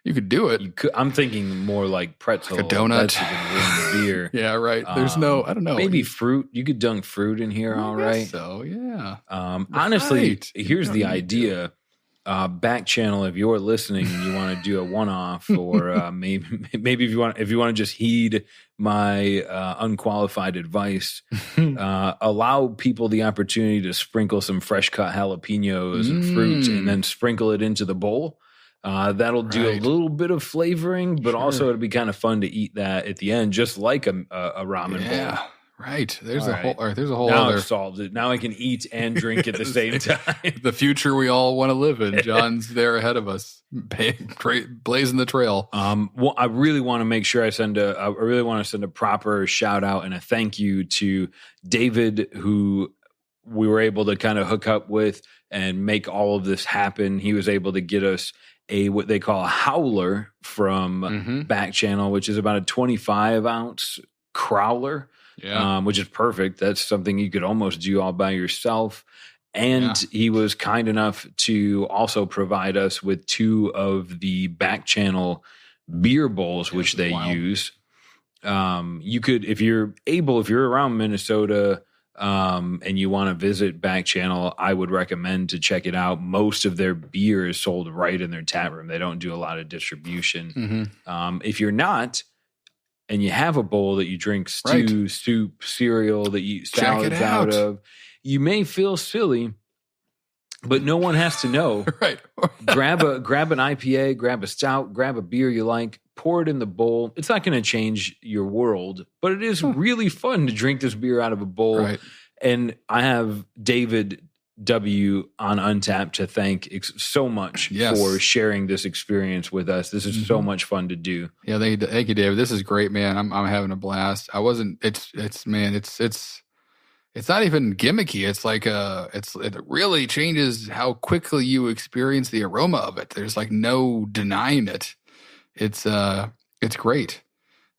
you could do it. I'm thinking more like pretzel, like a donut. That's the beer. Yeah, right. There's I don't know. Maybe fruit. You could dunk fruit in here. All right. So yeah. Honestly, here's the idea. Back channel if you're listening and you want to do a one-off, or maybe if you want to just heed my unqualified advice, allow people the opportunity to sprinkle some fresh cut jalapenos and fruit, and then sprinkle it into the bowl. That'll do a little bit of flavoring, but also it'll be kind of fun to eat that at the end, just like a ramen bowl. Right. There's a whole now other. I've solved it. Now I can eat and drink at the same time. The future we all want to live in. John's there ahead of us, blazing the trail. Well, I really want to make sure I send a proper shout out and a thank you to David, who we were able to kind of hook up with and make all of this happen. He was able to get us what they call a howler from Back Channel, which is about a 25 ounce crowler, which is perfect. That's something you could almost do all by yourself. And he was kind enough to also provide us with 2 of the back channel beer bowls, which they use. You could, if you're around Minnesota, and you want to visit Back Channel, I would recommend to check it out. Most of their beer is sold right in their tap room. They don't do a lot of distribution. If you're not, and you have a bowl that you drink stew, soup, cereal that you eat salads out of, you may feel silly, but no one has to know. grab an IPA, grab a stout, grab a beer you like, pour it in the bowl. It's not going to change your world, but it is really fun to drink this beer out of a bowl. And I have David W. on Untappd to thank so much for sharing this experience with us. This is so much fun to do. Yeah, thank you, David. This is great, man. I'm having a blast. It's not even gimmicky. It's like it really changes how quickly you experience the aroma of it. There's like no denying it. It's great.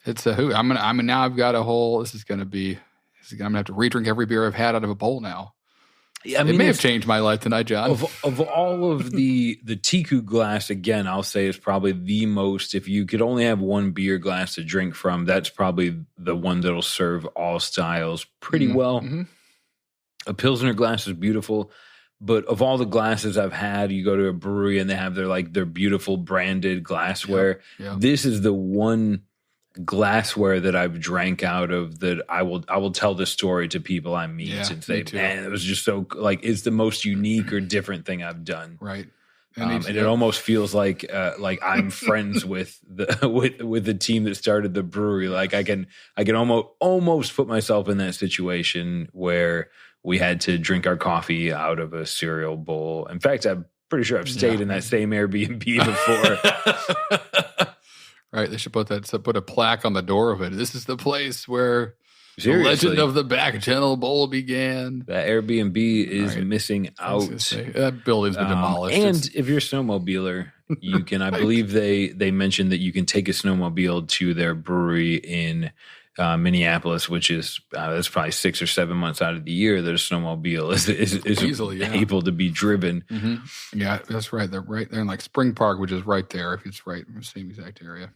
It's a hoot. Now I've got a whole. I'm gonna have to re-drink every beer I've had out of a bowl now. Yeah, it may have changed my life tonight, John. Of all of the Tiku glass, again, I'll say is probably the most. If you could only have one beer glass to drink from, that's probably the one that'll serve all styles pretty well. A Pilsner glass is beautiful, but of all the glasses I've had, you go to a brewery and they have their beautiful branded glassware. This is the one glassware that I've drank out of that I will tell this story to people I meet and say, man, it was just so it's the most unique or different thing I've done. And it almost feels like I'm friends with the team that started the brewery. Like I can almost put myself in that situation where we had to drink our coffee out of a cereal bowl. In fact, I'm pretty sure I've stayed in that same Airbnb before. Right, they should put a plaque on the door of it. This is the place where the legend of the Back Channel Bowl began. That Airbnb is missing out. That building's been demolished. And if you're a snowmobiler, you can. I believe they mentioned that you can take a snowmobile to their brewery in Minneapolis, which is that's probably 6 or 7 months out of the year that a snowmobile is easily able to be driven. Yeah, that's right. They're right there in like Spring Park, which is right there. If it's right in the same exact area.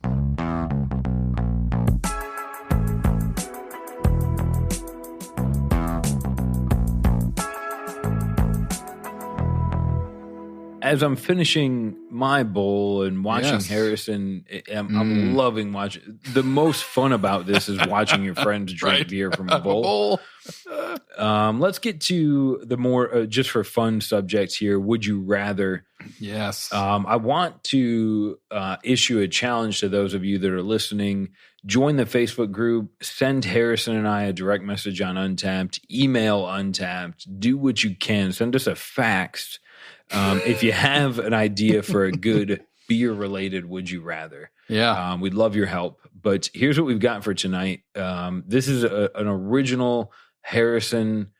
As I'm finishing my bowl and watching Harrison, I'm loving watching. The most fun about this is watching your friends drink beer from a bowl. Let's get to the more just for fun subjects here. Would you rather? Yes. I want to issue a challenge to those of you that are listening. Join the Facebook group. Send Harrison and I a direct message on Untappd. Email Untappd. Do what you can. Send us a fax. If you have an idea for a good beer-related would you rather. We'd love your help. But here's what we've got for tonight. This is an original Harrison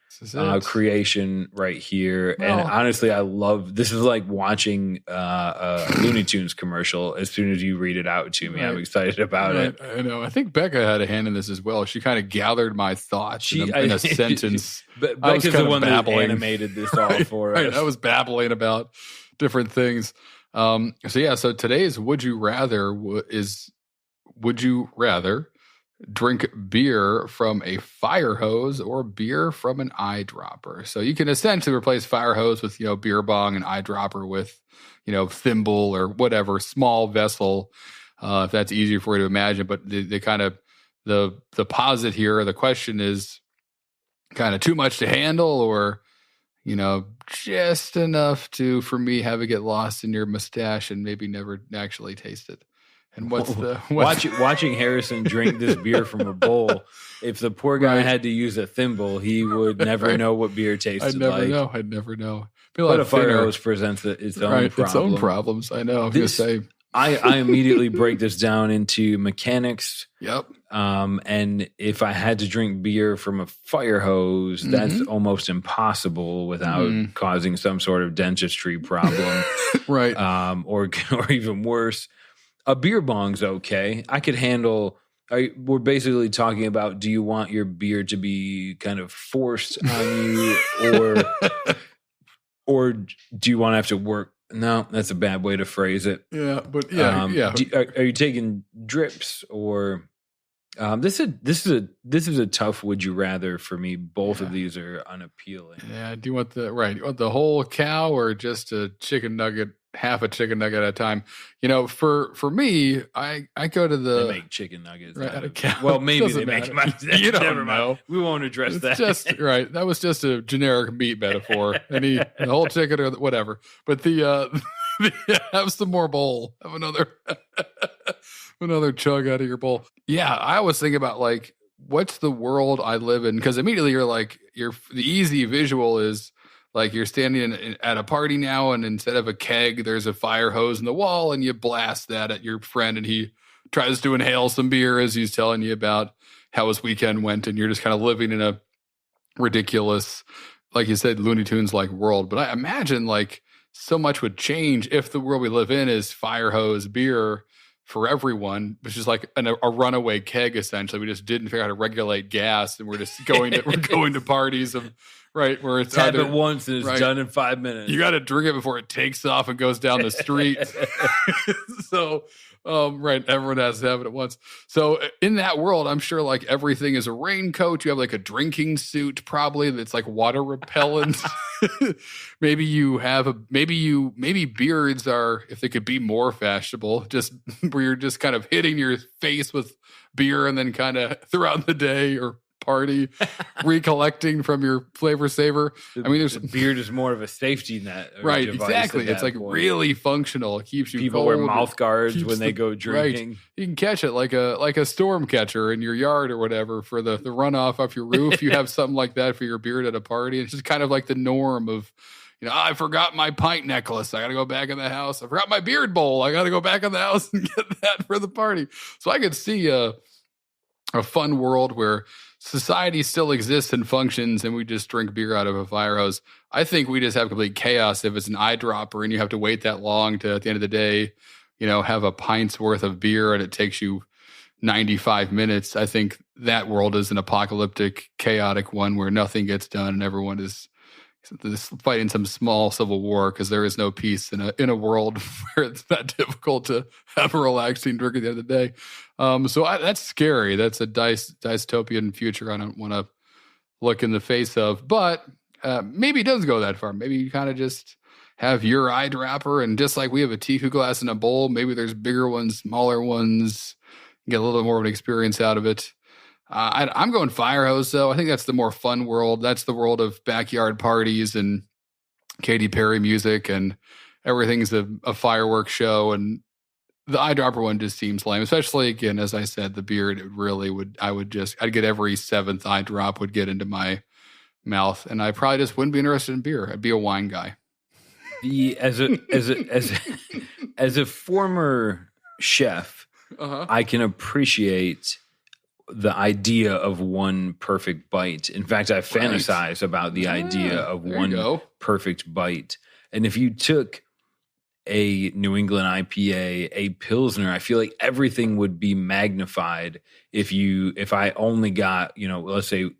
creation right here. Well, and honestly, I love this. Is like watching a Looney Tunes commercial. As soon as you read it out to me, I'm excited about it. I know. I think Becca had a hand in this as well. She kind of gathered my thoughts in a sentence. Becca's the one that animated this all for us. I was babbling about different things. So today's Would You Rather is would you rather drink beer from a fire hose or beer from an eyedropper? So you can essentially replace fire hose with, beer bong, and eyedropper with, thimble or whatever, small vessel, if that's easier for you to imagine. But the kind of the posit here, the question is kind of too much to handle or, just enough for me have it get lost in your mustache and maybe never actually taste it. And watching Harrison drink this beer from a bowl? If the poor guy had to use a thimble, he would never know what beer tasted like. I'd never know. But a fire hose presents its own problem. Its own problems. I know. I immediately break this down into mechanics. Yep. And if I had to drink beer from a fire hose, that's almost impossible without causing some sort of dentistry problem. Or even worse. A beer bong's okay. I could handle we're basically talking about, do you want your beer to be kind of forced on you, or do you want to have to work? No, that's a bad way to phrase it. Yeah, but yeah. Are you taking drips or? This is a tough would you rather for me. Both of these are unappealing. Yeah. Do you want the whole cow or just a chicken nugget, half a chicken nugget at a time? For me, I go to they make chicken nuggets out of cow. Well, maybe they make them out of that. You don't know. We won't address that. Just right. That was just a generic meat metaphor. The whole chicken or whatever. But have some more bowl. Have another chug out of your bowl. Yeah, I always think about like, what's the world I live in? Because immediately you're like, the easy visual is like you're standing at a party now, and instead of a keg, there's a fire hose in the wall, and you blast that at your friend, and he tries to inhale some beer as he's telling you about how his weekend went, and you're just kind of living in a ridiculous, like you said, Looney Tunes like world. But I imagine like so much would change if the world we live in is fire hose beer for everyone, which is like a runaway keg. Essentially, we just didn't figure out how to regulate gas, and we're just going to parties of where it's tap it once and it's done in 5 minutes. You got to drink it before it takes off and goes down the street. So, everyone has to have it at once. So in that world, I'm sure like everything is a raincoat. You have like a drinking suit probably that's like water repellent. Maybe beards are, if they could be more fashionable, just where you're just kind of hitting your face with beer and then kind of throughout the day or party recollecting from your flavor saver. There's beard is more of a safety net, right? Exactly. It's like really functional. It keeps you people cold. Wear mouth guards when they go drinking. Right. You can catch it like a storm catcher in your yard or whatever for the runoff off your roof. You have something like that for your beard at a party. It's just kind of like the norm of, I forgot my pint necklace. I got to go back in the house. I forgot my beard bowl. I got to go back in the house and get that for the party. So I could see a fun world where society still exists and functions, and we just drink beer out of a fire hose. I think we just have complete chaos if it's an eyedropper and you have to wait that long to, at the end of the day, have a pint's worth of beer and it takes you 95 minutes. I think that world is an apocalyptic, chaotic one where nothing gets done and everyone is fighting some small civil war because there is no peace in a world where it's that difficult to have a relaxing drink at the end of the day. So that's scary. That's a dystopian future I don't want to look in the face of. But maybe it does go that far. Maybe you kind of just have your eyedropper, and just like we have a teacup glass in a bowl, maybe there's bigger ones, smaller ones. Get a little bit more of an experience out of it. I'm going fire hose, though. I think that's the more fun world. That's the world of backyard parties and Katy Perry music, and everything's a fireworks show. And the eyedropper one just seems lame, especially, again, as I said, the beard, it really would, I'd get every seventh eyedrop would get into my mouth, and I probably just wouldn't be interested in beer. I'd be a wine guy. As a former chef, I can appreciate the idea of one perfect bite. In fact, I fantasize about the idea of one perfect bite. And if you took a New England IPA, a Pilsner, I feel like everything would be magnified if I only got, let's say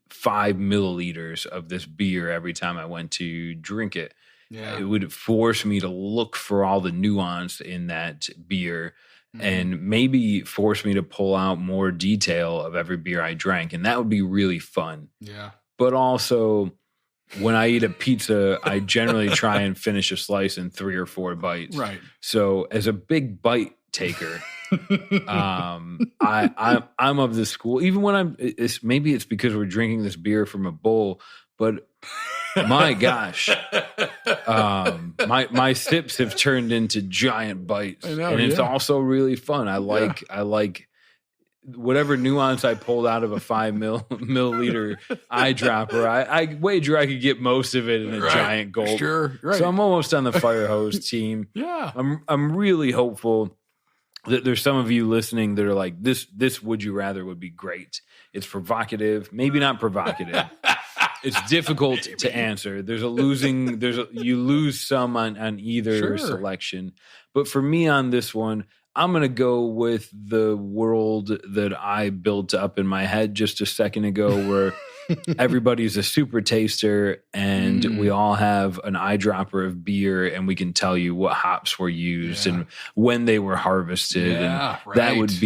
5 milliliters of this beer every time I went to drink it. Yeah. It would force me to look for all the nuance in that beer. And maybe force me to pull out more detail of every beer I drank. And that would be really fun. Yeah. But also, when I eat a pizza, I generally try and finish a slice in 3 or 4 bites. Right. So as a big bite taker, I'm of the school. Even when maybe it's because we're drinking this beer from a bowl, but my gosh, my sips have turned into giant bites, and it's also really fun. I like whatever nuance I pulled out of a 5 milliliter eyedropper. I wager I could get most of it in a giant gulp. Sure, right. So I'm almost on the fire hose team. Yeah, I'm really hopeful that there's some of you listening that are like, this would you rather would be great. It's provocative, maybe not provocative. It's difficult to answer. You lose some on either selection. But for me on this one, I'm going to go with the world that I built up in my head just a second ago, where everybody's a super taster and we all have an eyedropper of beer and we can tell you what hops were used and when they were harvested. Yeah, and that would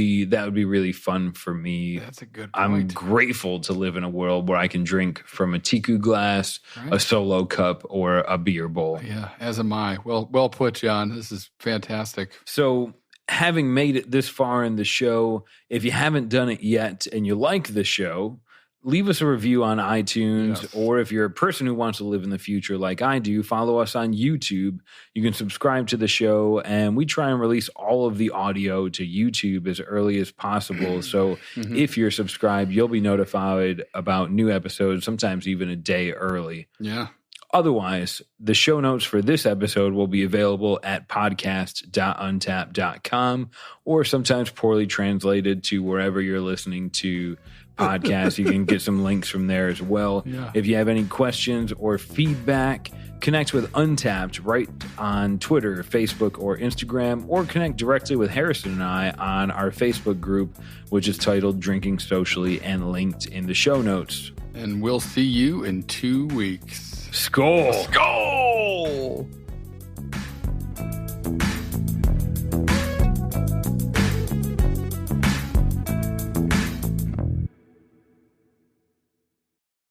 be really fun for me. That's a good point. I'm grateful to live in a world where I can drink from a Tiku glass, a Solo cup, or a beer bowl. Yeah, as am I. Well put, John. This is fantastic. So, having made it this far in the show, if you haven't done it yet and you like the show, leave us a review on iTunes, or if you're a person who wants to live in the future like I do, follow us on YouTube. You can subscribe to the show, and we try and release all of the audio to YouTube as early as possible. So if you're subscribed, you'll be notified about new episodes, sometimes even a day early. Yeah. Otherwise, the show notes for this episode will be available at podcast.untappd.com, or sometimes poorly translated to wherever you're listening to podcasts. You can get some links from there as well. Yeah. If you have any questions or feedback, connect with Untappd right on Twitter, Facebook, or Instagram, or connect directly with Harrison and I on our Facebook group, which is titled Drinking Socially and linked in the show notes. And we'll see you in 2 weeks. Skål! Skål!